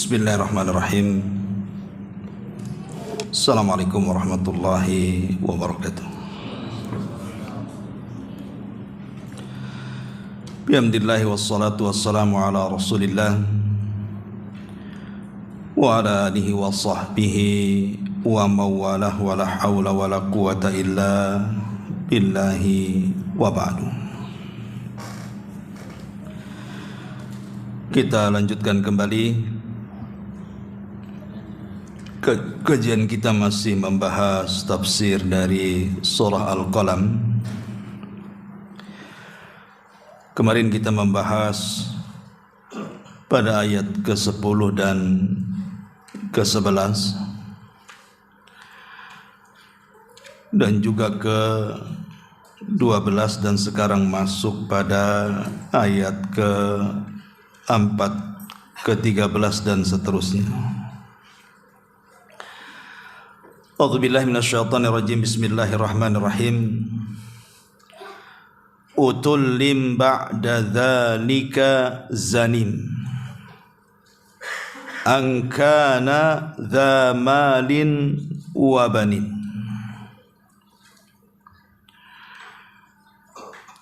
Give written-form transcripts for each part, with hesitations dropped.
Bismillahirrahmanirrahim. Assalamualaikum warahmatullahi wabarakatuh. Bihamdillahi wassalatu wassalamu ala rasulillah wa ala alihi wa sahbihi wa mawalah wa la hawla wa la quwata illa billahi wa ba'du. Kita lanjutkan kembali. Kajian kita masih membahas tafsir dari surah Al-Qalam. Kemarin kita membahas pada ayat ke-10 dan ke-11 dan juga ke-12, dan sekarang masuk pada ayat ke-4, ke-13 dan seterusnya. A'udzubillahi minasyaitonirrajim. Bismillahirrahmanirrahim. Utullim ba'da dzalika zanim an kana dza malin wa banin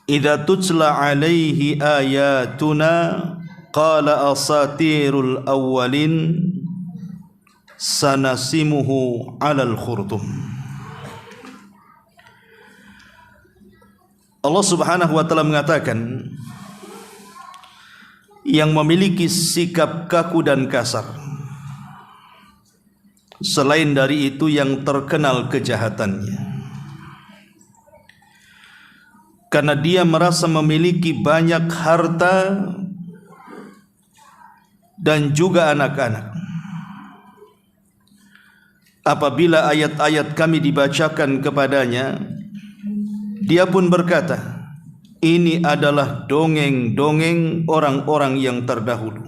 idza tutla alaihi ayatuna qala asatirul awwalin sanasimuhu alal khurtum. Allah Subhanahu wa ta'ala mengatakan, yang memiliki sikap kaku dan kasar, selain dari itu yang terkenal kejahatannya, karena dia merasa memiliki banyak harta dan juga anak-anak. Apabila ayat-ayat kami dibacakan kepadanya, dia pun berkata, ini adalah dongeng-dongeng orang-orang yang terdahulu.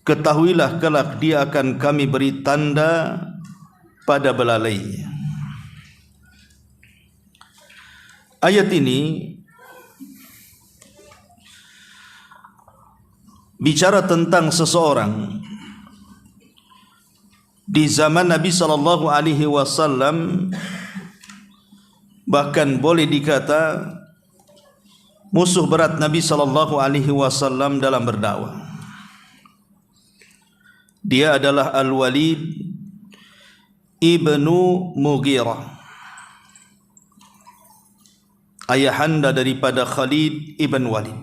Ketahuilah kelak dia akan kami beri tanda pada belalainya. Ayat ini bicara tentang seseorang di zaman Nabi sallallahu alaihi wasallam, bahkan boleh dikata musuh berat Nabi sallallahu alaihi wasallam dalam berdakwah. Dia adalah Al-Walid ibnu Mughirah, ayahanda daripada Khalid ibn Walid.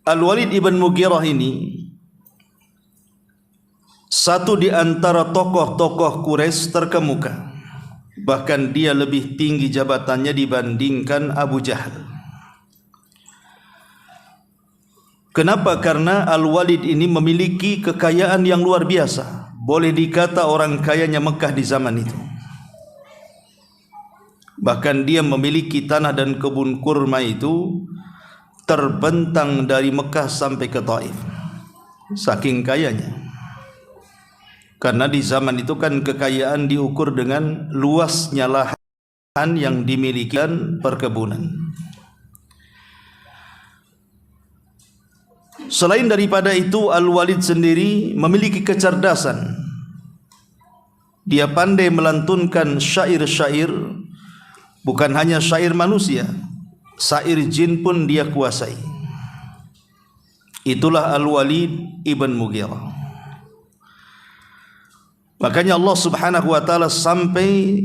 Al-Walid ibn Mughirah ini satu di antara tokoh-tokoh Quraisy terkemuka. Bahkan dia lebih tinggi jabatannya dibandingkan Abu Jahal. Kenapa? Karena Al-Walid ini memiliki kekayaan yang luar biasa. Boleh dikata orang kayanya Mekah di zaman itu. Bahkan dia memiliki tanah dan kebun kurma itu terbentang dari Mekah sampai ke Taif. Saking kayanya. Karena di zaman itu kan kekayaan diukur dengan luasnya lahan yang dimiliki dan perkebunan. Selain daripada itu, Al-Walid sendiri memiliki kecerdasan. Dia pandai melantunkan syair-syair, bukan hanya syair manusia, syair jin pun dia kuasai. Itulah Al-Walid ibn Mughirah. Makanya Allah Subhanahu wa ta'ala sampai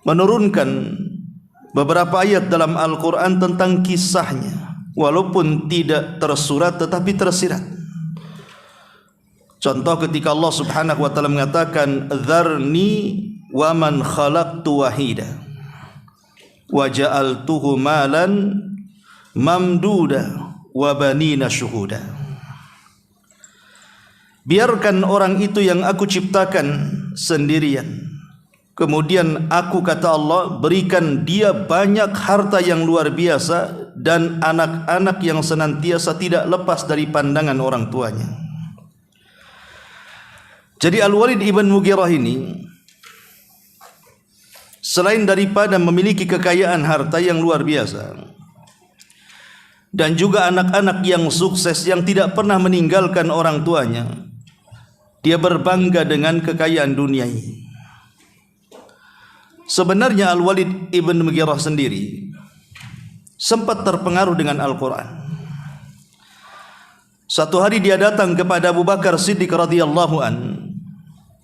menurunkan beberapa ayat dalam Al-Quran tentang kisahnya, walaupun tidak tersurat tetapi tersirat. Contoh ketika Allah Subhanahu wa ta'ala mengatakan, "Dzarni wa man khalaqtu wahida wa ja'altuhu malan mamduda wa banina syuhuda." Biarkan orang itu yang aku ciptakan sendirian. Kemudian aku, kata Allah, berikan dia banyak harta yang luar biasa dan anak-anak yang senantiasa tidak lepas dari pandangan orang tuanya. Jadi Al-Walid ibn Mughirah ini selain daripada memiliki kekayaan harta yang luar biasa, dan juga anak-anak yang sukses yang tidak pernah meninggalkan orang tuanya, dia berbangga dengan kekayaan dunia ini. Sebenarnya Al-Walid ibn Mughirah sendiri sempat terpengaruh dengan Al-Quran. Satu hari dia datang kepada Abu Bakar Siddiq radhiyallahu an,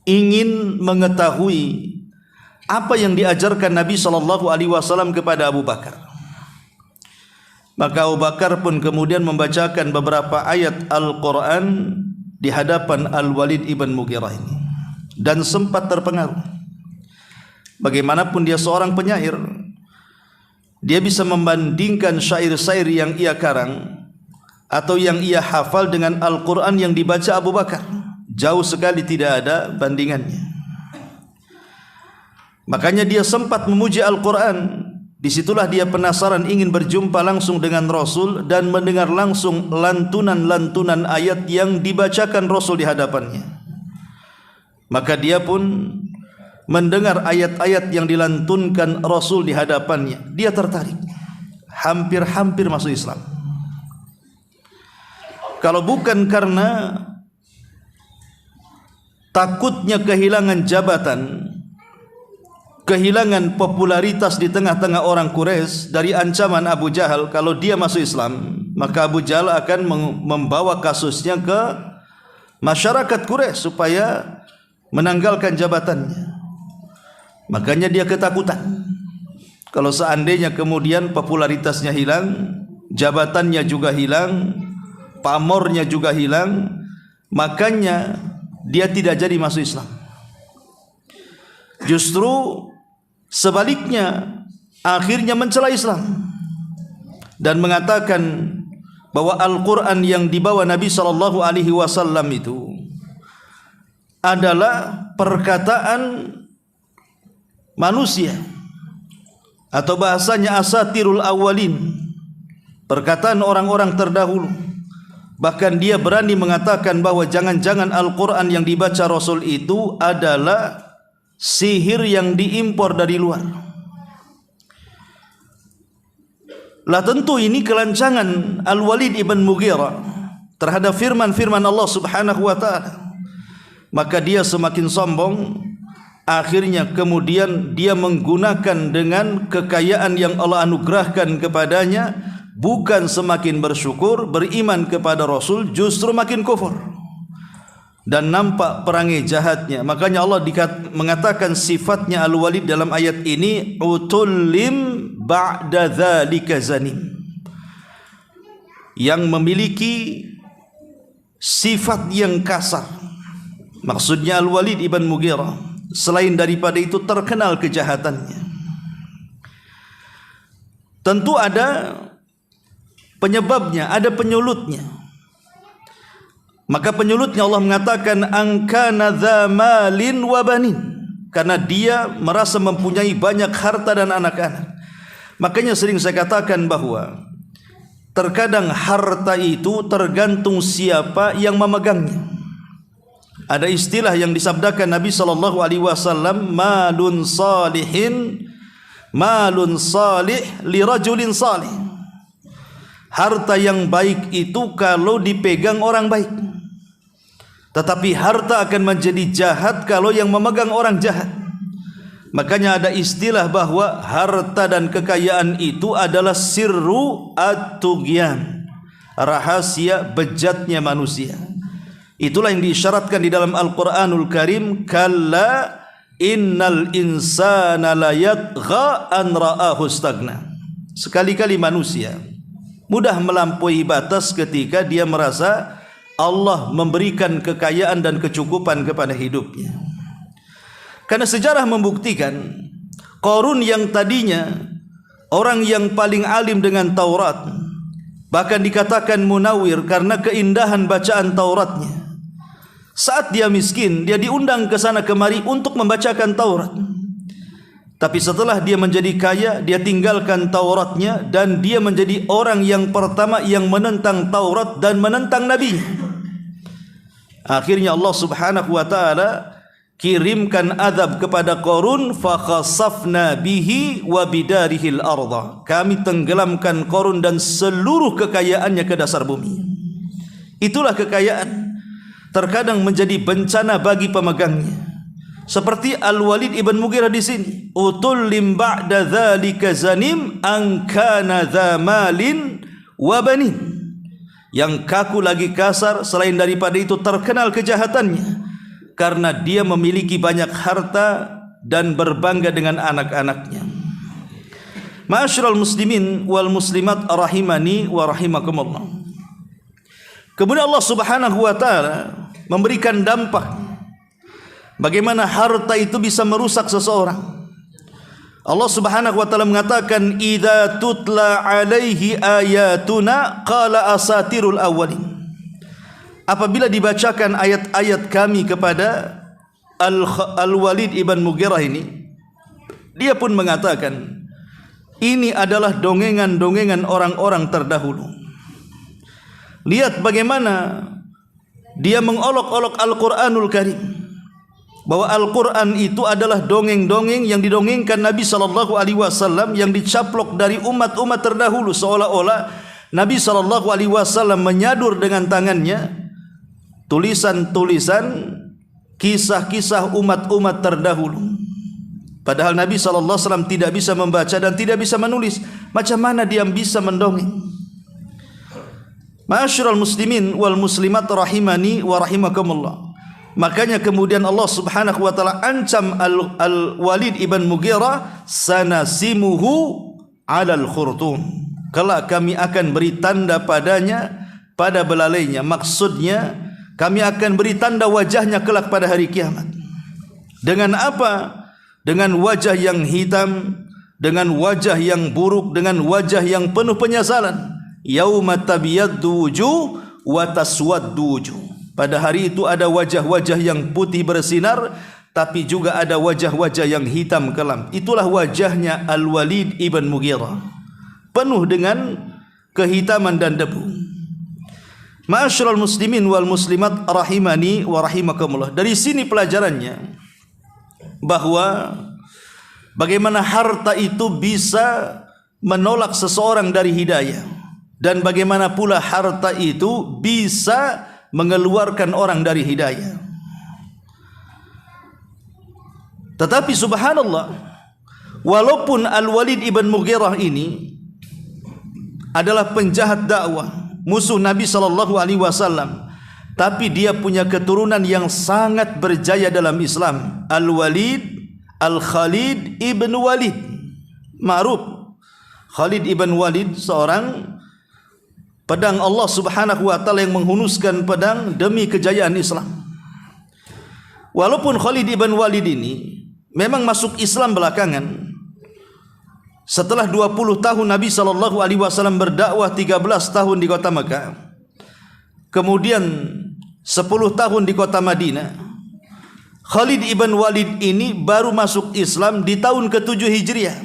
ingin mengetahui apa yang diajarkan Nabi SAW kepada Abu Bakar. Maka Abu Bakar pun kemudian membacakan beberapa ayat Al-Quran di hadapan Al-Walid ibn Mughirah ini, dan sempat terpengaruh. Bagaimanapun dia seorang penyair, dia bisa membandingkan syair-syair yang ia karang atau yang ia hafal dengan Al-Quran yang dibaca Abu Bakar. Jauh sekali tidak ada bandingannya. Makanya dia sempat memuji Al-Quran. Disitulah dia penasaran, ingin berjumpa langsung dengan Rasul dan mendengar langsung lantunan-lantunan ayat yang dibacakan Rasul di hadapannya. Maka dia pun mendengar ayat-ayat yang dilantunkan Rasul di hadapannya. Dia tertarik, hampir-hampir masuk Islam. Kalau bukan karena takutnya kehilangan jabatan, kehilangan popularitas di tengah-tengah orang Quraisy dari ancaman Abu Jahal, kalau dia masuk Islam maka Abu Jahal akan membawa kasusnya ke masyarakat Quraisy supaya menanggalkan jabatannya. Makanya dia ketakutan kalau seandainya kemudian popularitasnya hilang, jabatannya juga hilang, pamornya juga hilang, makanya dia tidak jadi masuk Islam. Justru sebaliknya, akhirnya mencela Islam dan mengatakan bahwa Al-Quran yang dibawa Nabi SAW itu adalah perkataan manusia, atau bahasanya asatirul awalin, perkataan orang-orang terdahulu. Bahkan dia berani mengatakan bahwa jangan-jangan Al-Quran yang dibaca Rasul itu adalah sihir yang diimpor dari luar. Lah tentu ini kelancangan Al-Walid ibn Mughirah terhadap firman-firman Allah Subhanahu wa taala. Maka dia semakin sombong. Akhirnya kemudian dia menggunakan dengan kekayaan yang Allah anugerahkan kepadanya, bukan semakin bersyukur, beriman kepada Rasul, justru makin kufur dan nampak perangai jahatnya. Makanya Allah mengatakan sifatnya Al-Walid dalam ayat ini, utullim ba'da dzalika zanim, yang memiliki sifat yang kasar. Maksudnya Al-Walid ibn Mughirah selain daripada itu terkenal kejahatannya. Tentu ada penyebabnya, ada penyulutnya. Maka penyulutnya Allah mengatakan angkana dza malin wa banin, karena dia merasa mempunyai banyak harta dan anak-anak. Makanya sering saya katakan bahwa terkadang harta itu tergantung siapa yang memegangnya. Ada istilah yang disabdakan Nabi SAW, malun salihin, malun salih li rajulin salih. Harta yang baik itu kalau dipegang orang baik, tetapi harta akan menjadi jahat kalau yang memegang orang jahat. Makanya ada istilah bahwa harta dan kekayaan itu adalah sirru at-tughyan, rahasia bejatnya manusia. Itulah yang diisyaratkan di dalam Al-Quranul Karim, kalla innal insana la yatgha an ra'ahu stagna. Sekali-kali manusia mudah melampaui batas ketika dia merasa Allah memberikan kekayaan dan kecukupan kepada hidupnya. Karena sejarah membuktikan Qarun yang tadinya orang yang paling alim dengan Taurat, bahkan dikatakan munawir karena keindahan bacaan Tauratnya, saat dia miskin dia diundang ke sana kemari untuk membacakan Taurat. Tapi setelah dia menjadi kaya, dia tinggalkan Tauratnya dan dia menjadi orang yang pertama yang menentang Taurat dan menentang Nabi. Akhirnya Allah Subhanahu wa taala kirimkan azab kepada Qarun, fa khasafna bihi wa bidarihil arda. Kami tenggelamkan Qarun dan seluruh kekayaannya ke dasar bumi. Itulah kekayaan terkadang menjadi bencana bagi pemegangnya. Seperti Al-Walid ibn Mughirah di sini, utullim ba'da dzalika zanim an kana dza malin wa banin. Yang kaku lagi kasar, selain daripada itu terkenal kejahatannya karena dia memiliki banyak harta dan berbangga dengan anak-anaknya. Ma'asyiral muslimin wal muslimat rahimani wa rahimakumullah. Kemudian Allah Subhanahu wa taala memberikan dampak bagaimana harta itu bisa merusak seseorang. Allah Subhanahu wa taala mengatakan, "Idza tutla 'alaihi ayatuna qala asatirul awwalin." Apabila dibacakan ayat-ayat kami kepada Al-Walid ibn Mughirah ini, dia pun mengatakan, ini adalah dongengan-dongengan orang-orang terdahulu. Lihat bagaimana dia mengolok-olok Al-Quranul Karim, bahwa Al-Quran itu adalah dongeng-dongeng yang didongengkan Nabi SAW yang dicaplok dari umat-umat terdahulu, seolah-olah Nabi SAW menyadur dengan tangannya tulisan-tulisan kisah-kisah umat-umat terdahulu. Padahal Nabi SAW tidak bisa membaca dan tidak bisa menulis. Macam mana dia bisa mendongeng? Ma'asyiral muslimin wal muslimat rahimani wa rahimakumullah. Makanya kemudian Allah Subhanahu wa taala ancam Al-Walid ibn Mughirah, sanasimuhu 'alal khurtum. Kelak kami akan beri tanda padanya pada belalainya. Maksudnya kami akan beri tanda wajahnya kelak pada hari kiamat. Dengan apa? Dengan wajah yang hitam, dengan wajah yang buruk, dengan wajah yang penuh penyesalan. Yauma tabyaddu wujuh wa taswaddu wujuh. Pada hari itu ada wajah-wajah yang putih bersinar, tapi juga ada wajah-wajah yang hitam kelam. Itulah wajahnya Al-Walid ibn Mughirah, penuh dengan kehitaman dan debu. Ma'asyiral muslimin wal muslimat rahimani wa rahimakumullah. Dari sini pelajarannya bahwa bagaimana harta itu bisa menolak seseorang dari hidayah, dan bagaimana pula harta itu bisa mengeluarkan orang dari hidayah. Tetapi subhanallah, walaupun Al-Walid ibn Mughirah ini adalah penjahat dakwah, musuh Nabi SAW, tapi dia punya keturunan yang sangat berjaya dalam Islam. Al-Walid Al-Khalid ibn Walid, ma'ruf. Khalid ibn Walid seorang pedang Allah Subhanahu wa taala yang menghunuskan pedang demi kejayaan Islam. Walaupun Khalid ibn Walid ini memang masuk Islam belakangan, setelah 20 tahun Nabi SAW berdakwah, 13 tahun di kota Mekah, kemudian 10 tahun di kota Madinah. Khalid ibn Walid ini baru masuk Islam di tahun ke-7 Hijriah.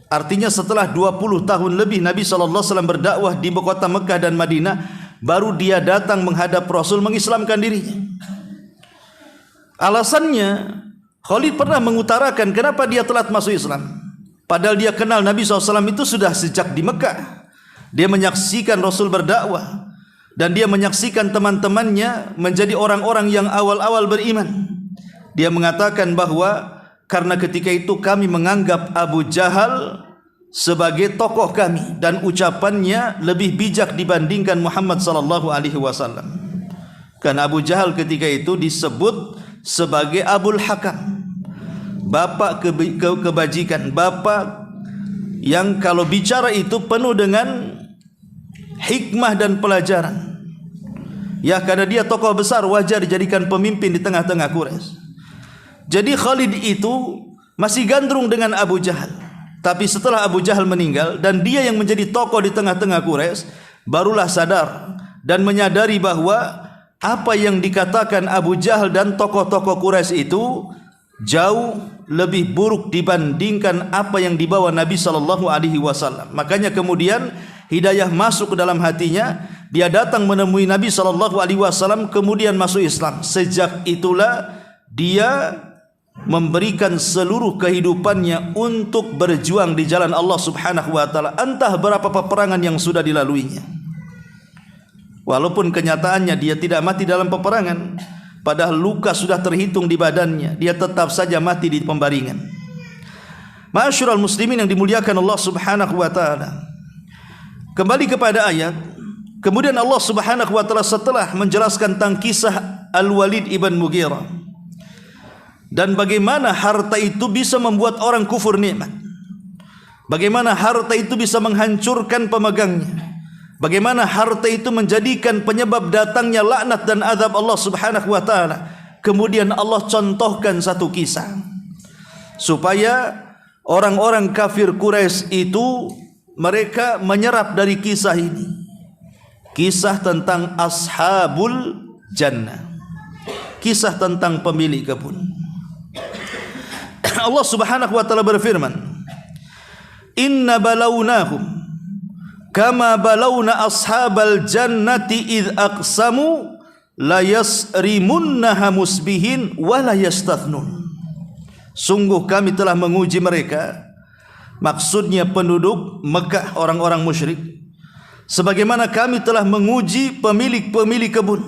Artinya setelah 20 tahun lebih Nabi SAW berdakwah di kota Mekah dan Madinah, baru dia datang menghadap Rasul mengislamkan dirinya. Alasannya, Khalid pernah mengutarakan kenapa dia telat masuk Islam. Padahal dia kenal Nabi SAW itu sudah sejak di Mekah. Dia menyaksikan Rasul berdakwah, dan dia menyaksikan teman-temannya menjadi orang-orang yang awal-awal beriman. Dia mengatakan bahwa karena ketika itu kami menganggap Abu Jahal sebagai tokoh kami, dan ucapannya lebih bijak dibandingkan Muhammad SAW. Karena Abu Jahal ketika itu disebut sebagai Abul Hakam, bapak kebajikan, bapak yang kalau bicara itu penuh dengan hikmah dan pelajaran. Ya, karena dia tokoh besar, wajar dijadikan pemimpin di tengah-tengah Quraisy. Jadi Khalid itu masih gandrung dengan Abu Jahal. Tapi setelah Abu Jahal meninggal dan dia yang menjadi tokoh di tengah-tengah Quraisy, barulah sadar dan menyadari bahwa apa yang dikatakan Abu Jahal dan tokoh-tokoh Quraisy itu jauh lebih buruk dibandingkan apa yang dibawa Nabi SAW. Makanya kemudian hidayah masuk ke dalam hatinya. Dia datang menemui Nabi SAW, kemudian masuk Islam. Sejak itulah dia memberikan seluruh kehidupannya untuk berjuang di jalan Allah Subhanahu wa taala, entah berapa peperangan yang sudah dilaluinya. Walaupun kenyataannya dia tidak mati dalam peperangan, padahal luka sudah terhitung di badannya, dia tetap saja mati di pembaringan. Ma'asyiral muslimin yang dimuliakan Allah Subhanahu wa taala. Kembali kepada ayat, kemudian Allah Subhanahu wa taala setelah menjelaskan tentang kisah Al-Walid ibn Mughirah dan bagaimana harta itu bisa membuat orang kufur nikmat, bagaimana harta itu bisa menghancurkan pemegangnya, bagaimana harta itu menjadikan penyebab datangnya laknat dan azab Allah Subhanahu wa taala. Kemudian Allah contohkan satu kisah supaya orang-orang kafir Quraisy itu mereka menyerap dari kisah ini, kisah tentang ashabul jannah, kisah tentang pemilik kebun. Allah Subhanahu wa taala berfirman, "Inna balawnahum kama balawna ashabal jannati id aqsamu la yasrimunnaha musbihin wa la yastathnun." Sungguh kami telah menguji mereka, maksudnya penduduk Mekah, orang-orang musyrik, sebagaimana kami telah menguji pemilik-pemilik kebun,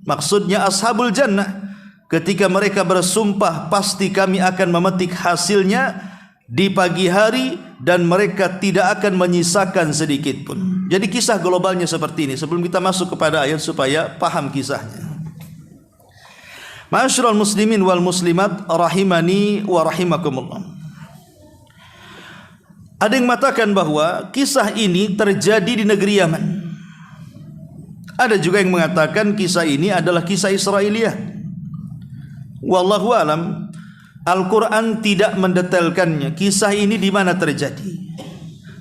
maksudnya ashabul jannah, ketika mereka bersumpah pasti kami akan memetik hasilnya di pagi hari dan mereka tidak akan menyisakan sedikit pun. Jadi kisah globalnya seperti ini. Sebelum kita masuk kepada ayat supaya paham kisahnya. Ma'asyiral muslimin wal muslimat rahimani wa rahimakumullah. Ada yang mengatakan bahwa kisah ini terjadi di negeri Yaman. Ada juga yang mengatakan kisah ini adalah kisah Israiliyah. Wallahu alam, Al-Quran tidak mendetailkannya kisah ini di mana terjadi,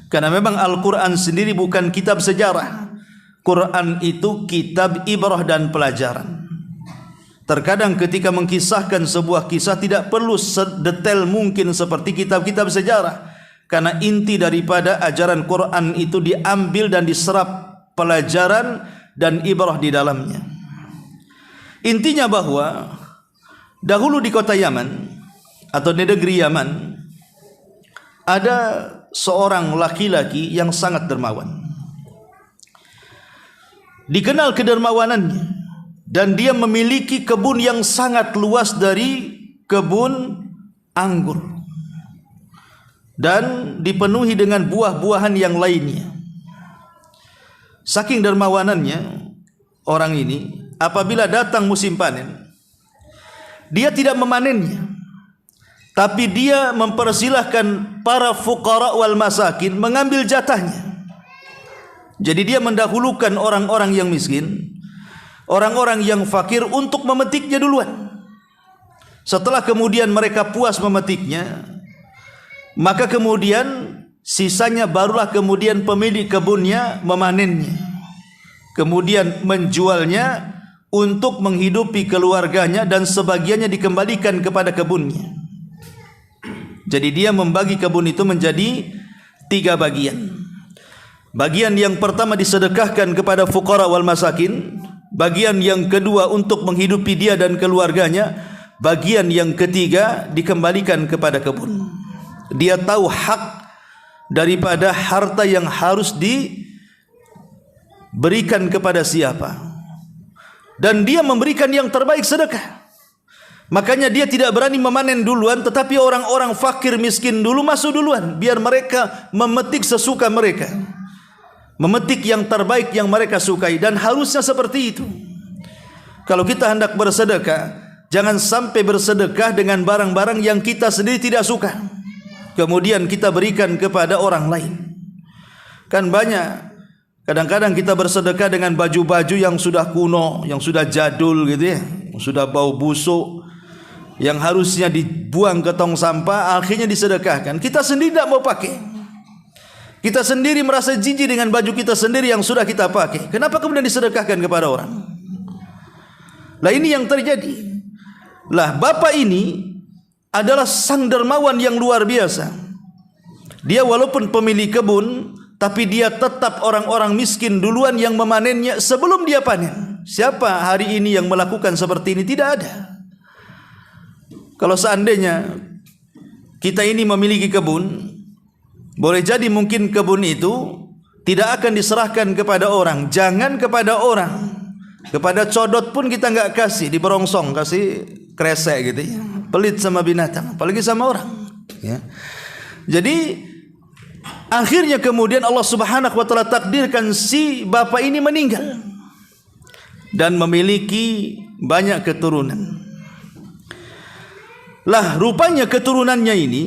karena memang Al-Quran sendiri bukan kitab sejarah. Quran itu kitab ibrah dan pelajaran. Terkadang ketika mengkisahkan sebuah kisah tidak perlu sedetail mungkin seperti kitab-kitab sejarah, karena inti daripada ajaran Quran itu diambil dan diserap pelajaran dan ibrah di dalamnya. Intinya bahwa dahulu di kota Yaman atau di negeri Yaman ada seorang laki-laki yang sangat dermawan. Dikenal kedermawanannya dan dia memiliki kebun yang sangat luas dari kebun anggur dan dipenuhi dengan buah-buahan yang lainnya. Saking dermawanannya orang ini, apabila datang musim panen, dia tidak memanennya, tapi dia mempersilahkan para fuqara wal masakin mengambil jatahnya. Jadi dia mendahulukan orang-orang yang miskin, orang-orang yang fakir untuk memetiknya duluan. Setelah kemudian mereka puas memetiknya, maka kemudian sisanya barulah kemudian pemilik kebunnya memanennya, kemudian menjualnya untuk menghidupi keluarganya dan sebagiannya dikembalikan kepada kebunnya. Jadi dia membagi kebun itu menjadi 3 bagian. Bagian yang pertama disedekahkan kepada fuqara wal masakin, bagian yang kedua untuk menghidupi dia dan keluarganya, bagian yang ketiga dikembalikan kepada kebun. Dia tahu hak daripada harta yang harus diberikan kepada siapa, dan dia memberikan yang terbaik sedekah. Makanya dia tidak berani memanen duluan, tetapi orang-orang fakir miskin dulu masuk duluan, biar mereka memetik sesuka mereka, memetik yang terbaik yang mereka sukai. Dan harusnya seperti itu. Kalau kita hendak bersedekah, jangan sampai bersedekah dengan barang-barang yang kita sendiri tidak suka, kemudian kita berikan kepada orang lain. Kan banyak kadang-kadang kita bersedekah dengan baju-baju yang sudah kuno, yang sudah jadul gitu ya, yang sudah bau busuk, yang harusnya dibuang ke tong sampah, akhirnya disedekahkan. Kita sendiri tidak mau pakai. Kita sendiri merasa jijik dengan baju kita sendiri yang sudah kita pakai. Kenapa kemudian disedekahkan kepada orang? Lah ini yang terjadi. Lah bapak ini adalah sang dermawan yang luar biasa. Dia walaupun pemilik kebun, tapi dia tetap orang-orang miskin duluan yang memanennya sebelum dia panen. Siapa hari ini yang melakukan seperti ini? Tidak ada. Kalau seandainya kita ini memiliki kebun, boleh jadi mungkin kebun itu tidak akan diserahkan kepada orang. Jangan kepada orang, kepada codot pun kita nggak kasih, diberongsong, kasih kresek gitu ya. Pelit sama binatang, apalagi sama orang ya. Jadi akhirnya kemudian Allah Subhanahu wa taala takdirkan si bapak ini meninggal dan memiliki banyak keturunan. Lah rupanya keturunannya ini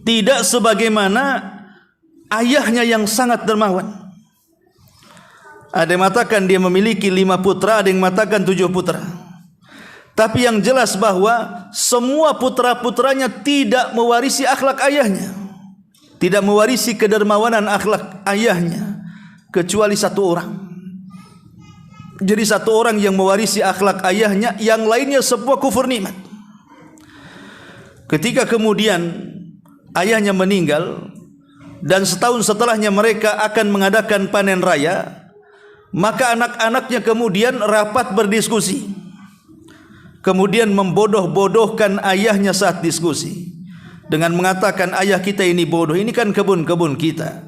tidak sebagaimana ayahnya yang sangat dermawan. Ada yang mengatakan dia memiliki 5 putra, ada yang mengatakan 7 putra. Tapi yang jelas bahwa semua putra-putranya tidak mewarisi akhlak ayahnya, tidak mewarisi kedermawanan akhlak ayahnya, kecuali 1 orang. Jadi 1 orang yang mewarisi akhlak ayahnya, yang lainnya sebuah kufur nikmat. Ketika kemudian ayahnya meninggal dan setahun setelahnya mereka akan mengadakan panen raya, maka anak-anaknya kemudian rapat berdiskusi, kemudian membodoh-bodohkan ayahnya saat diskusi dengan mengatakan, ayah kita ini bodoh, ini kan kebun-kebun kita,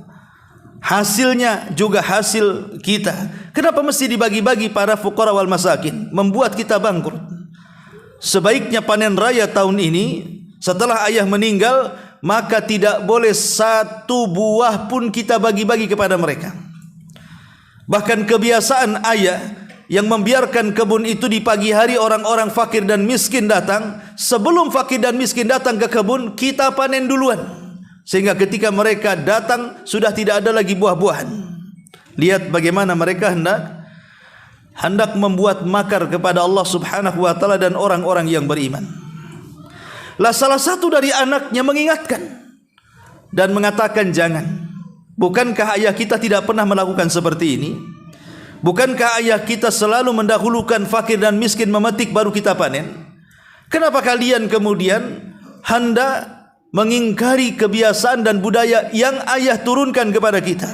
hasilnya juga hasil kita, kenapa mesti dibagi-bagi para fuqara wal masakin, membuat kita bangkrut. Sebaiknya panen raya tahun ini setelah ayah meninggal, maka tidak boleh 1 buah pun kita bagi-bagi kepada mereka. Bahkan kebiasaan ayah yang membiarkan kebun itu di pagi hari orang-orang fakir dan miskin datang, sebelum fakir dan miskin datang ke kebun, kita panen duluan, sehingga ketika mereka datang sudah tidak ada lagi buah-buahan. Lihat bagaimana mereka hendak membuat makar kepada Allah Subhanahu wa taala dan orang-orang yang beriman. Lah salah satu dari anaknya mengingatkan dan mengatakan, jangan. Bukankah ayah kita tidak pernah melakukan seperti ini? Bukankah ayah kita selalu mendahulukan fakir dan miskin memetik baru kita panen? Kenapa kalian kemudian hendak mengingkari kebiasaan dan budaya yang ayah turunkan kepada kita?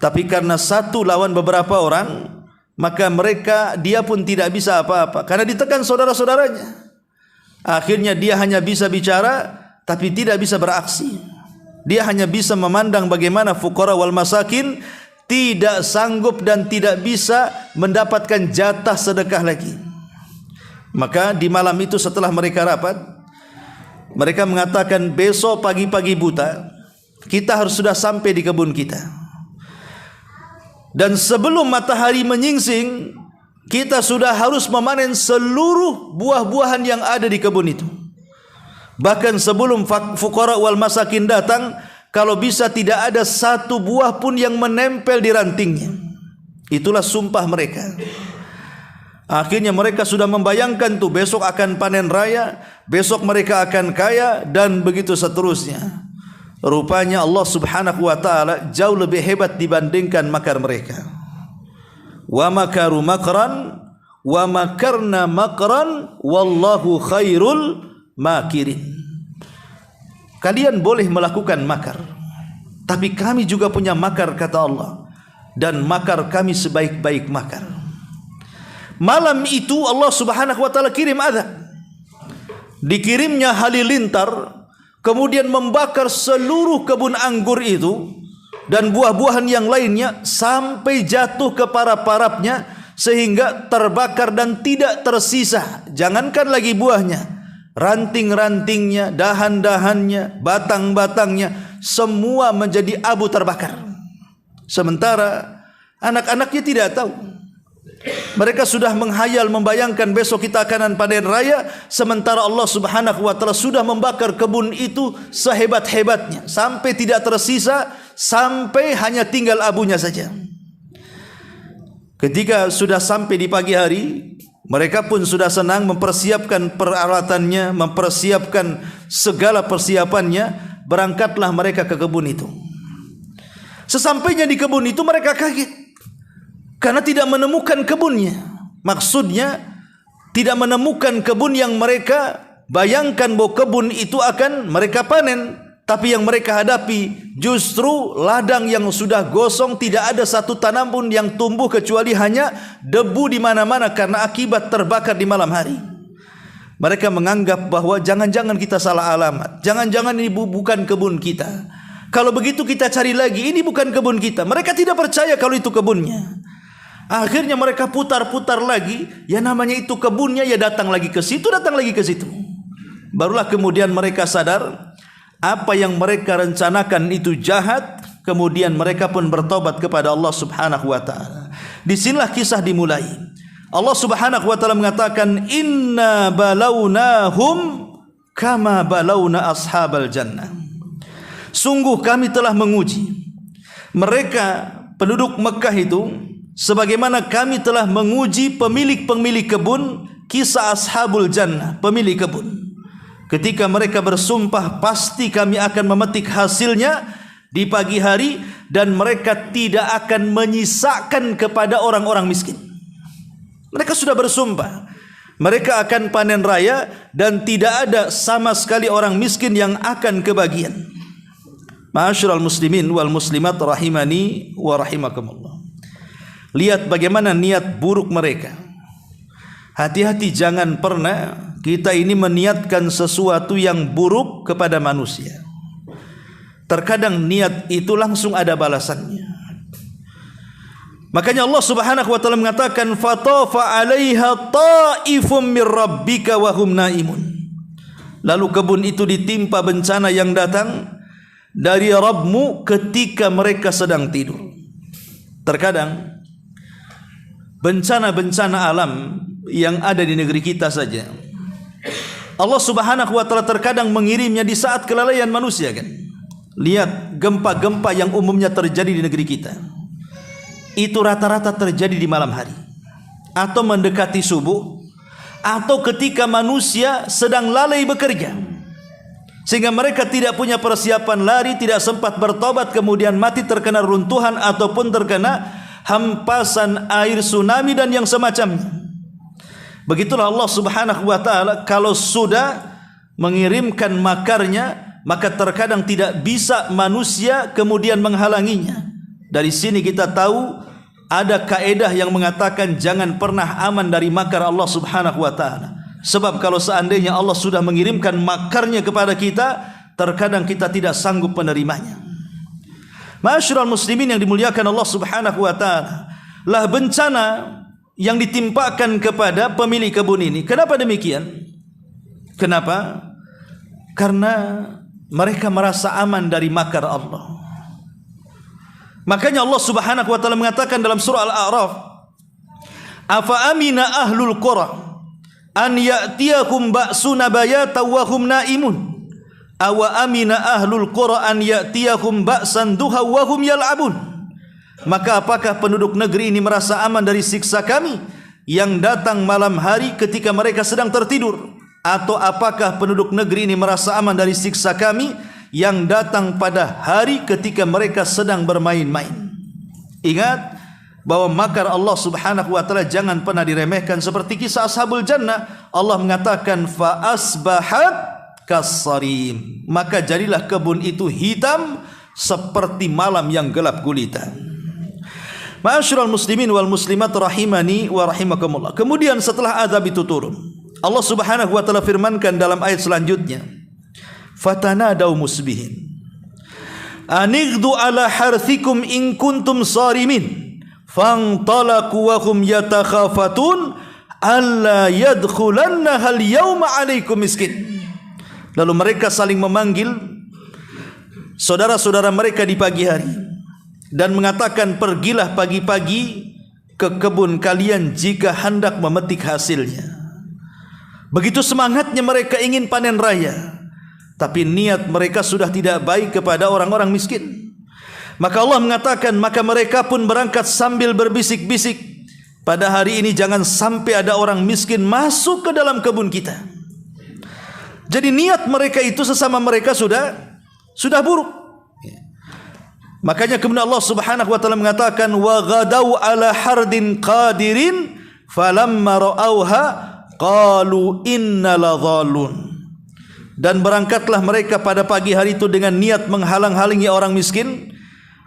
Tapi karena 1 lawan beberapa orang, maka dia pun tidak bisa apa-apa karena ditekan saudara-saudaranya. Akhirnya dia hanya bisa bicara tapi tidak bisa beraksi. Dia hanya bisa memandang bagaimana fuqara wal masakin tidak sanggup dan tidak bisa mendapatkan jatah sedekah lagi. Maka di malam itu setelah mereka rapat, mereka mengatakan, besok pagi-pagi buta kita harus sudah sampai di kebun kita, dan sebelum matahari menyingsing kita sudah harus memanen seluruh buah-buahan yang ada di kebun itu. Bahkan sebelum fuqara wal masakin datang, kalau bisa tidak ada 1 buah pun yang menempel di rantingnya. Itulah sumpah mereka. Akhirnya mereka sudah membayangkan tuh besok akan panen raya, besok mereka akan kaya, dan begitu seterusnya. Rupanya Allah Subhanahu wa taala jauh lebih hebat dibandingkan makar mereka. Wa makaru makran wa makarna makran wallahu khairul makirin. Kalian boleh melakukan makar, tapi kami juga punya makar, kata Allah, dan makar kami sebaik-baik makar. Malam itu Allah Subhanahu wa taala kirim azab. Dikirimnya halilintar, kemudian membakar seluruh kebun anggur itu dan buah-buahan yang lainnya sampai jatuh ke para-parapnya, sehingga terbakar dan tidak tersisa. Jangankan lagi buahnya, ranting-rantingnya, dahan-dahannya, batang-batangnya, semua menjadi abu terbakar. Sementara anak-anaknya tidak tahu. Mereka sudah menghayal, membayangkan besok kita akan panen raya, sementara Allah Subhanahu wa taala sudah membakar kebun itu sehebat-hebatnya sampai tidak tersisa, sampai hanya tinggal abunya saja. Ketika sudah sampai di pagi hari, mereka pun sudah senang mempersiapkan peralatannya, mempersiapkan segala persiapannya. Berangkatlah mereka ke kebun itu. Sesampainya di kebun itu mereka kaget karena tidak menemukan kebunnya. Maksudnya tidak menemukan kebun yang mereka bayangkan bahwa kebun itu akan mereka panen. Tapi yang mereka hadapi justru ladang yang sudah gosong, tidak ada 1 tanam pun yang tumbuh kecuali hanya debu di mana-mana karena akibat terbakar di malam hari. Mereka menganggap bahwa jangan-jangan kita salah alamat, jangan-jangan ini bukan kebun kita. Kalau begitu kita cari lagi, ini bukan kebun kita. Mereka tidak percaya kalau itu kebunnya. Akhirnya mereka putar-putar lagi, ya namanya itu kebunnya, ya datang lagi ke situ, datang lagi ke situ. Barulah kemudian mereka sadar apa yang mereka rencanakan itu jahat. Kemudian mereka pun bertobat kepada Allah Subhanahu wa taala. Disinilah kisah dimulai. Allah Subhanahu wa taala mengatakan, "Inna balawnahum kama balawna ashabal jannah." Sungguh kami telah menguji mereka penduduk Mekah itu sebagaimana kami telah menguji pemilik-pemilik kebun, kisah ashabul jannah, pemilik kebun. Ketika mereka bersumpah pasti kami akan memetik hasilnya di pagi hari dan mereka tidak akan menyisakan kepada orang-orang miskin. Mereka sudah bersumpah mereka akan panen raya dan tidak ada sama sekali orang miskin yang akan kebagian. Ma'asyiral muslimin wal muslimat rahimani wa rahimakumullah. Lihat bagaimana niat buruk mereka. Hati-hati, jangan pernah kita ini meniatkan sesuatu yang buruk kepada manusia. Terkadang niat itu langsung ada balasannya. Makanya Allah Subhanahu wa taala mengatakan, "Fatafa 'alaiha ta'ifum mir rabbika wa hum naimun." Lalu kebun itu ditimpa bencana yang datang dari Rabbmu ketika mereka sedang tidur. Terkadang bencana-bencana alam yang ada di negeri kita saja, Allah Subhanahu wa taala terkadang mengirimnya di saat kelalaian manusia kan. Lihat gempa-gempa yang umumnya terjadi di negeri kita. Itu rata-rata terjadi di malam hari atau mendekati subuh atau ketika manusia sedang lalai bekerja, sehingga mereka tidak punya persiapan lari, tidak sempat bertobat, kemudian mati terkena runtuhan ataupun terkena hampasan air tsunami dan yang semacamnya. Begitulah Allah Subhanahu wa taala kalau sudah mengirimkan makarnya, maka terkadang tidak bisa manusia kemudian menghalanginya. Dari sini kita tahu ada kaedah yang mengatakan jangan pernah aman dari makar Allah Subhanahu wa taala. Sebab kalau seandainya Allah sudah mengirimkan makarnya kepada kita, terkadang kita tidak sanggup menerimanya. Ma'asyiral muslimin yang dimuliakan Allah Subhanahu wa taala, lah bencana yang ditimpakan kepada pemilik kebun ini. Kenapa demikian? Kenapa? Karena mereka merasa aman dari makar Allah. Makanya Allah Subhanahu wa taala mengatakan dalam surah Al-A'raf, "Afa amina ahlul qura an ya'tiyakum ba'suna bayatan wa hum naimun awa amina ahlul qura an ya'tiyakum ba'san duha wa hum yal'abun." Maka apakah penduduk negeri ini merasa aman dari siksa kami yang datang malam hari ketika mereka sedang tertidur? Atau apakah penduduk negeri ini merasa aman dari siksa kami yang datang pada hari ketika mereka sedang bermain-main? Ingat bahwa makar Allah Subhanahu wa taala jangan pernah diremehkan. Seperti kisah ashabul jannah, Allah mengatakan fa asbahat kasarim, maka jadilah kebun itu hitam seperti malam yang gelap gulita. Ma'asyiral muslimin wal muslimat rahimani wa rahimakumullah. Kemudian setelah azab itu turun, Allah Subhanahu wa taala firmankan dalam ayat selanjutnya, fatanadaw musbihin anigdu ala harthikum in kuntum sarimin fantalaqu wa hum yatakhafatun alla yadkhulanna hal yawma alaikum miskin. Lalu mereka saling memanggil saudara-saudara mereka di pagi hari dan mengatakan, pergilah pagi-pagi ke kebun kalian jika hendak memetik hasilnya. Begitu semangatnya mereka ingin panen raya, tapi niat mereka sudah tidak baik kepada orang-orang miskin. Maka Allah mengatakan, maka mereka pun berangkat sambil berbisik-bisik, pada hari ini jangan sampai ada orang miskin masuk ke dalam kebun kita. Jadi niat mereka itu sesama mereka sudah buruk. Makanya kemudian Allah Subhanahu wa taala mengatakan, wa ghadau ala hardin qadirin falamma ra'auha qalu inna ladhallun. Dan berangkatlah mereka pada pagi hari itu dengan niat menghalang-halangi orang miskin,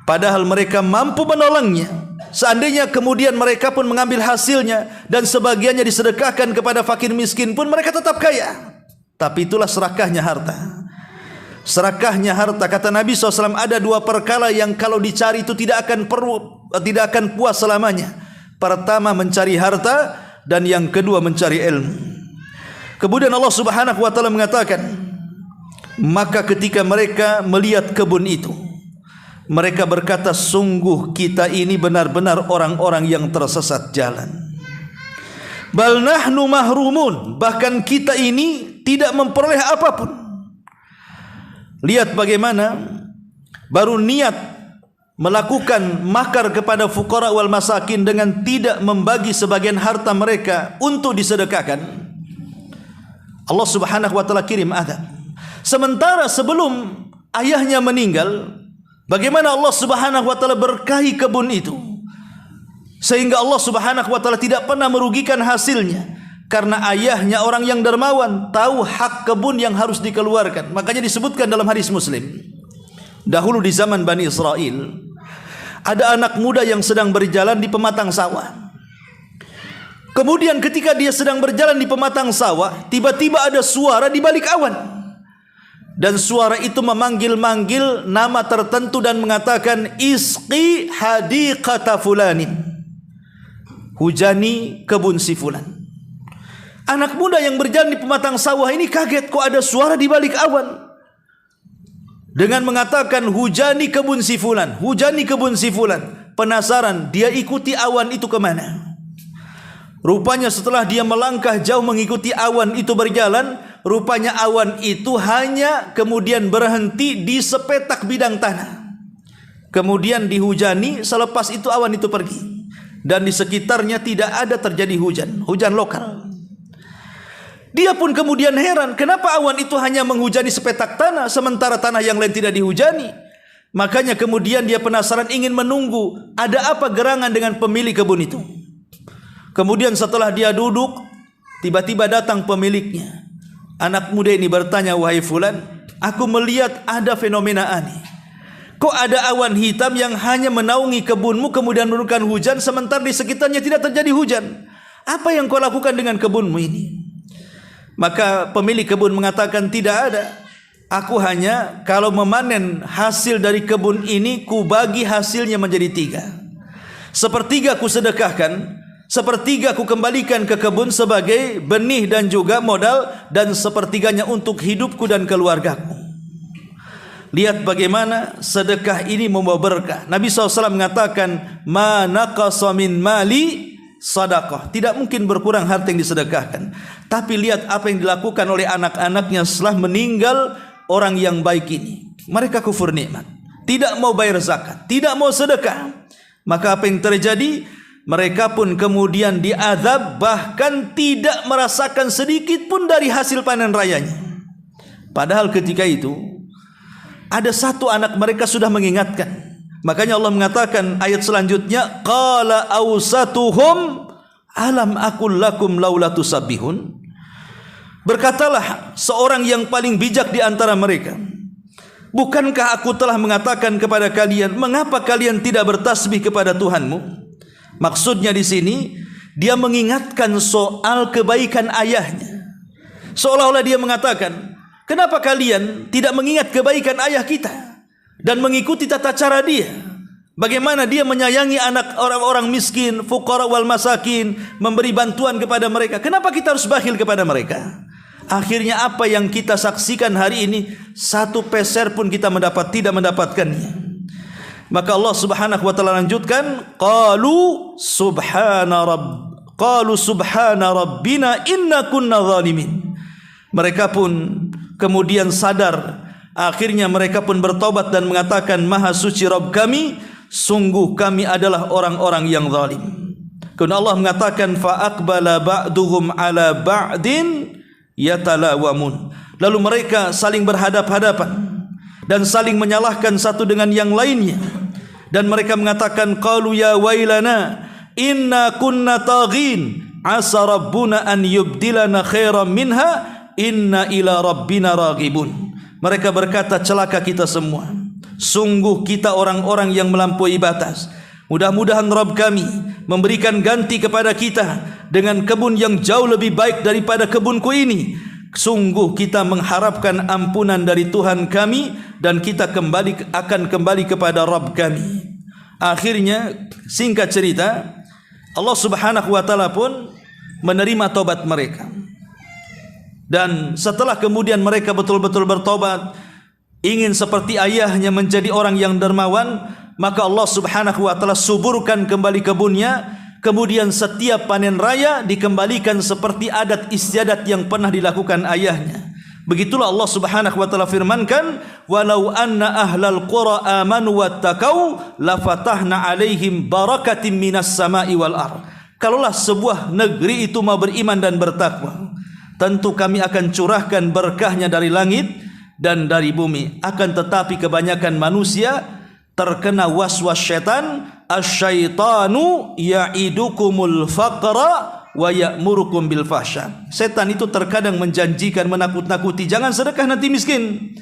padahal mereka mampu menolongnya. seandainya kemudian mereka pun mengambil hasilnya dan sebagiannya disedekahkan kepada fakir miskin pun mereka tetap kaya. Tapi itulah serakahnya harta. Serakahnya harta, kata Nabi SAW, ada dua perkara yang kalau dicari itu tidak akan puas selamanya. Pertama mencari harta, dan yang kedua mencari ilmu. Kemudian Allah Subhanahu wa taala mengatakan, maka ketika mereka melihat kebun itu, mereka berkata, sungguh kita ini benar-benar orang-orang yang tersesat jalan. Bal nahnu mahrumun, bahkan kita ini tidak memperoleh apapun. Lihat bagaimana baru niat melakukan makar kepada fuqara wal masakin dengan tidak membagi sebagian harta mereka untuk disedekahkan, Allah Subhanahu wa taala kirim azab. Sementara sebelum ayahnya meninggal, bagaimana Allah Subhanahu wa taala berkahi kebun itu sehingga Allah Subhanahu wa taala tidak pernah merugikan hasilnya, karena ayahnya orang yang dermawan, tahu hak kebun yang harus dikeluarkan. Makanya disebutkan dalam hadis Muslim, dahulu di zaman Bani Israel ada anak muda yang sedang berjalan di pematang sawah. Kemudian ketika dia sedang berjalan di pematang sawah, tiba-tiba ada suara di balik awan. Dan suara itu memanggil-manggil nama tertentu dan mengatakan, isqi hadiqata fulanin, hujani kebun si fulan. Anak muda yang berjalan di pematang sawah ini kaget, kok ada suara di balik awan dengan mengatakan hujani kebun si fulan, hujani kebun si fulan. Penasaran, dia ikuti awan itu kemana. Rupanya setelah dia melangkah jauh mengikuti awan itu berjalan, rupanya awan itu hanya kemudian berhenti di sepetak bidang tanah. Kemudian dihujani, selepas itu awan itu pergi. Dan di sekitarnya tidak ada terjadi hujan lokal. Dia pun kemudian heran, kenapa awan itu hanya menghujani sepetak tanah, sementara tanah yang lain tidak dihujani. Makanya kemudian dia penasaran, ingin menunggu ada apa gerangan dengan pemilik kebun itu. Kemudian setelah dia duduk, tiba-tiba datang pemiliknya. Anak muda ini bertanya, wahai fulan, aku melihat ada fenomena aneh. Kok ada awan hitam yang hanya menaungi kebunmu kemudian menurunkan hujan, sementara di sekitarnya tidak terjadi hujan. Apa yang kau lakukan dengan kebunmu ini? Maka pemilik kebun mengatakan, tidak ada. Aku hanya kalau memanen hasil dari kebun ini, ku bagi hasilnya menjadi 3. Sepertiga ku sedekahkan, sepertiga ku kembalikan ke kebun sebagai benih dan juga modal, dan sepertiganya untuk hidupku dan keluargaku. Lihat bagaimana sedekah ini membawa berkah. Nabi SAW mengatakan, ma naqasa min mali sadaqah. Tidak mungkin berkurang harta yang disedekahkan. Tapi lihat apa yang dilakukan oleh anak-anaknya setelah meninggal orang yang baik ini. Mereka kufur nikmat, tidak mau bayar zakat, tidak mau sedekah. Maka apa yang terjadi? Mereka pun kemudian diazab, bahkan tidak merasakan sedikit pun dari hasil panen rayanya. Padahal ketika itu ada satu anak mereka sudah mengingatkan. Makanya Allah mengatakan ayat selanjutnya, qala awsatuhum alam aqul lakum laula tusabbihun. Berkatalah seorang yang paling bijak di antara mereka, bukankah aku telah mengatakan kepada kalian, mengapa kalian tidak bertasbih kepada Tuhanmu? Maksudnya di sini dia mengingatkan soal kebaikan ayahnya. Seolah-olah dia mengatakan, kenapa kalian tidak mengingat kebaikan ayah kita dan mengikuti tata cara dia? Bagaimana dia menyayangi anak orang-orang miskin, fuqara wal masakin, memberi bantuan kepada mereka. Kenapa kita harus bakhil kepada mereka? Akhirnya apa yang kita saksikan hari ini, 1 peser pun kita tidak mendapatkannya. Maka Allah Subhanahu wa taala lanjutkan, qalu subhana rabbina inna kunna zalimin. Mereka pun kemudian sadar, akhirnya mereka pun bertobat dan mengatakan, maha suci Rabb kami, sungguh kami adalah orang-orang yang zalim. Kemudian Allah mengatakan, fa aqbala ba'duhum ala ba'din yatalawamun. Lalu mereka saling berhadap-hadapan dan saling menyalahkan satu dengan yang lainnya. Dan mereka mengatakan, qalu ya wailana inna kunna taghin asa rabbuna an yubdilana khairan minha inna ila rabbina raghibun. Mereka berkata, celaka kita semua, sungguh kita orang-orang yang melampaui batas. Mudah-mudahan Rabb kami memberikan ganti kepada kita dengan kebun yang jauh lebih baik daripada kebunku ini. Sungguh kita mengharapkan ampunan dari Tuhan kami dan kita akan kembali kepada Rabb kami. Akhirnya singkat cerita, Allah Subhanahu wa taala pun menerima tobat mereka. Dan setelah kemudian mereka betul-betul bertobat, ingin seperti ayahnya menjadi orang yang dermawan, maka Allah Subhanahu wa taala suburkan kembali kebunnya. Kemudian setiap panen raya dikembalikan seperti adat istiadat yang pernah dilakukan ayahnya. Begitulah Allah Subhanahu wa taala firmankan, "Walau anna ahlal qura amanu wattaqau lafatahna 'alaihim barakatim minas sama'i wal ardh." Kalaulah sebuah negeri itu mau beriman dan bertakwa, tentu kami akan curahkan berkahnya dari langit dan dari bumi. Akan tetapi kebanyakan manusia terkena waswas syaitan, asyaitanu ya'idukumul faqra wa ya'murukum bil fahsya. Setan itu terkadang menjanjikan, menakut-nakuti, jangan sedekah nanti miskin,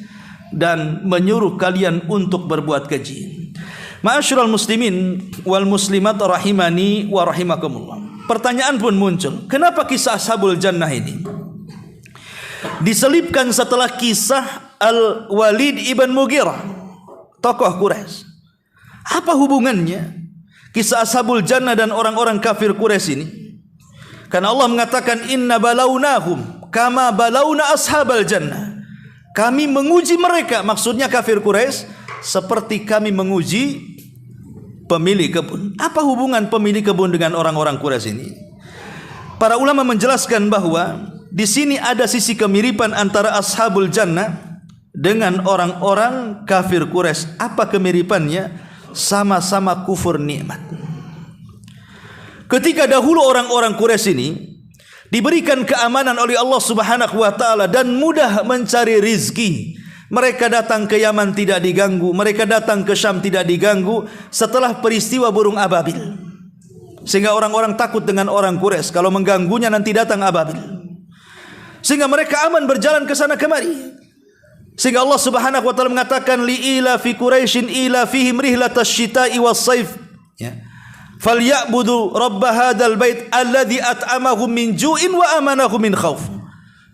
dan menyuruh kalian untuk berbuat keji. Ma'asyiral muslimin wal muslimat rahimani wa rahimakumullah. Pertanyaan pun muncul, kenapa kisah Ashabul Jannah ini diselipkan setelah kisah Al-Walid ibn Mughirah, tokoh Quraisy? Apa hubungannya kisah Ashabul Jannah dan orang-orang kafir Quraisy ini? Karena Allah mengatakan, inna balawnahum kama balawna ashabal jannah. Kami menguji mereka, maksudnya kafir Quraisy, seperti kami menguji pemilik kebun. Apa hubungan pemilik kebun dengan orang-orang Quraisy ini? Para ulama menjelaskan bahwa di sini ada sisi kemiripan antara Ashabul Jannah dengan orang-orang kafir Quraisy. Apa kemiripannya? Sama-sama kufur nikmat. Ketika dahulu orang-orang Quraisy ini diberikan keamanan oleh Allah Subhanahu wa taala dan mudah mencari rizki. Mereka datang ke Yaman tidak diganggu, mereka datang ke Syam tidak diganggu setelah peristiwa burung ababil. Sehingga orang-orang takut dengan orang Quraisy, kalau mengganggunya nanti datang ababil. Sehingga mereka aman berjalan ke sana kemari. Sehingga Allah Subhanahu wa taala mengatakan, li'ila fi Quraisyin ila fihim rihlatash syita'i was-saif. Ya. Falyabudu rabb hadzal bait alladzi at'amahum min ju'in wa amanahum min khauf.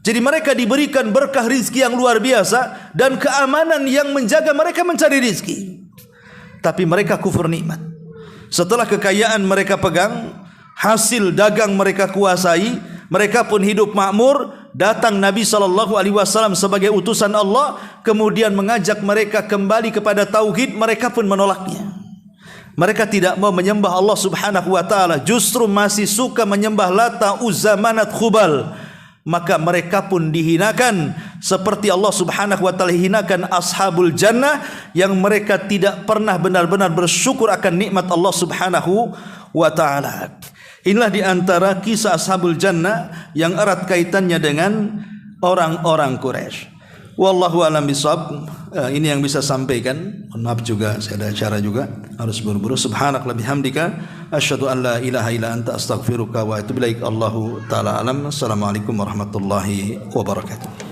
Jadi mereka diberikan berkah rizki yang luar biasa dan keamanan yang menjaga mereka mencari rizki. Tapi mereka kufur nikmat. Setelah kekayaan mereka pegang, hasil dagang mereka kuasai, mereka pun hidup makmur. Datang Nabi SAW sebagai utusan Allah, kemudian mengajak mereka kembali kepada tauhid, mereka pun menolaknya. Mereka tidak mau menyembah Allah Subhanahu wa taala, justru masih suka menyembah Lata, Uzza, Manat, Khubal. Maka mereka pun dihinakan seperti Allah Subhanahu wa taala hinakan Ashabul Jannah yang mereka tidak pernah benar-benar bersyukur akan nikmat Allah Subhanahu wa taala. Inilah di antara kisah Ashabul Jannah yang erat kaitannya dengan orang-orang Quraisy. Wallahu a'lam bishawab. Ini yang bisa sampaikan. Maaf juga saya ada acara juga, harus buru-buru. Subhanakallahumma bihamdika asyhadu an la ilaha illa anta astaghfiruka wa atubu ilaik. Allahu taala alam. Assalamualaikum warahmatullahi wabarakatuh.